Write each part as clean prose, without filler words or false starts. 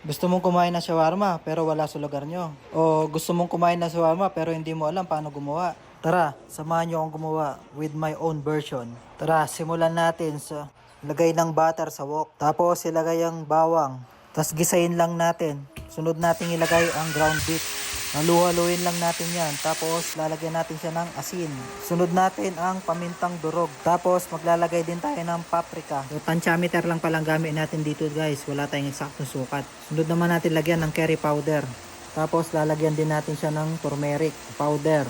Gusto mong kumain ng shawarma pero wala sa lugar nyo. O gusto mong kumain ng shawarma pero hindi mo alam paano gumawa. Tara, samahan nyo akong gumawa with my own version. Tara, simulan natin sa lagay ng butter sa wok. Tapos ilagay ang bawang. Tapos gisayin lang natin. Sunod natin ilagay ang ground beef. Halu-haluin lang natin yan. Tapos lalagyan natin siya ng asin. Sunod natin ang pamintang durog. Tapos maglalagay din tayo ng paprika. So, tansyameter lang palang gamit natin dito guys. Wala tayong eksaktong sukat. Sunod naman natin lagyan ng curry powder. Tapos lalagyan din natin siya ng turmeric powder.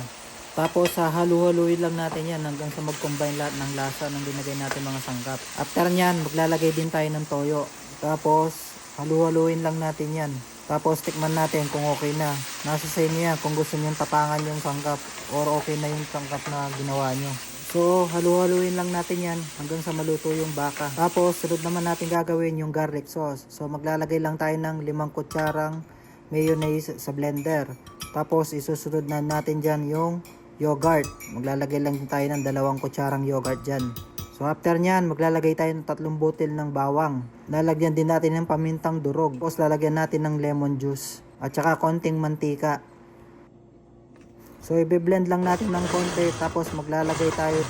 Tapos halu-haluin lang natin yan hanggang sa mag-combine lahat ng lasa ng linagay natin mga sanggap. After nyan, maglalagay din tayo ng toyo. Tapos halu-haluin lang natin yan. Tapos tikman natin kung okay na. Nasa sa inyo yan kung gusto nyo tapangan yung sangkap or okay na yung sangkap na ginawa nyo. So halu-haluin lang natin yan hanggang sa maluto yung baka. Tapos sunod naman natin gagawin yung garlic sauce. So maglalagay lang tayo ng 5 kutsarang mayonnaise sa blender. Tapos isusunod na natin dyan yung yogurt. Maglalagay lang tayo ng 2 kutsarang yogurt dyan. So after nyan, maglalagay tayo ng 3 butil ng bawang. Lalagyan din natin ng pamintang durog. Tapos lalagyan natin ng lemon juice. At saka konting mantika. So i-blend lang natin ng konti. Tapos maglalagay tayo.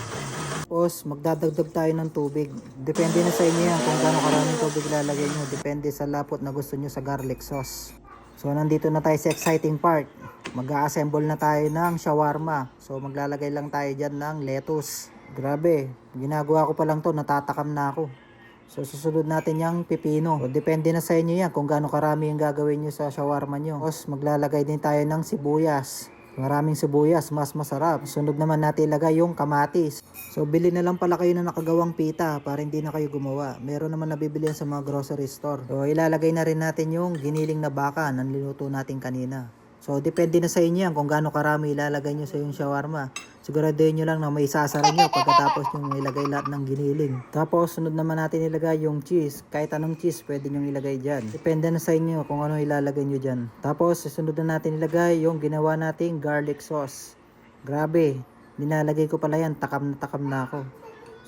Tapos magdadagdag tayo ng tubig. Depende na sa inyo yan kung gaano karaming tubig lalagay nyo. Depende sa lapot na gusto nyo sa garlic sauce. So nandito na tayo sa exciting part. Mag-a-assemble na tayo ng shawarma. So maglalagay lang tayo dyan ng lettuce. Grabe, ginagawa ko pa lang to, natatakam na ako. So susunod natin yung pipino. So, depende na sa inyo yan kung gaano karami yung gagawin nyo sa shawarma nyo. Tapos maglalagay din tayo ng sibuyas. Maraming sibuyas, mas masarap. Sunod naman natin ilagay yung kamatis. So bili na lang pala kayo na nakagawang pita para hindi na kayo gumawa. Meron naman nabibili sa mga grocery store. So ilalagay na rin natin yung giniling na baka na niluto natin kanina. So depende na sa inyo yan kung gaano karami ilalagay nyo sa yung shawarma. Siguraduhin nyo lang na may sasara nyo pagkatapos nyo ilagay lahat ng giniling. Tapos sunod naman natin ilagay yung cheese. Kahit anong cheese pwede nyo ilagay dyan. Depende na sa inyo kung ano ilalagay nyo dyan. Tapos sunod na natin ilagay yung ginawa nating garlic sauce. Grabe, nilalagay ko pala yan. Takam na ako.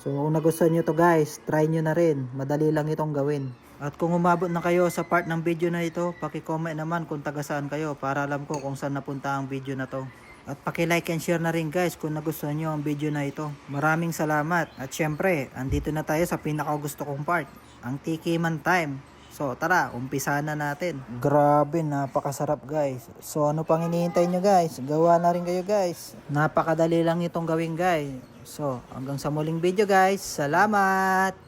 So kung nagustuhan nyo to guys, try nyo na rin. Madali lang itong gawin. At kung umabot na kayo sa part ng video na ito, paki-comment naman kung taga saan kayo para alam ko kung saan napunta ang video na to. At paki-like and share na rin guys kung nagustuhan nyo ang video na ito. Maraming salamat. At syempre, andito na tayo sa pinaka-gusto kong part, ang tikiman time. So tara, umpisa na natin. Grabe, napakasarap guys. So ano pang hinihintay nyo guys? Gawa na rin kayo guys. Napakadali lang itong gawin guys. So hanggang sa muling video guys. Salamat!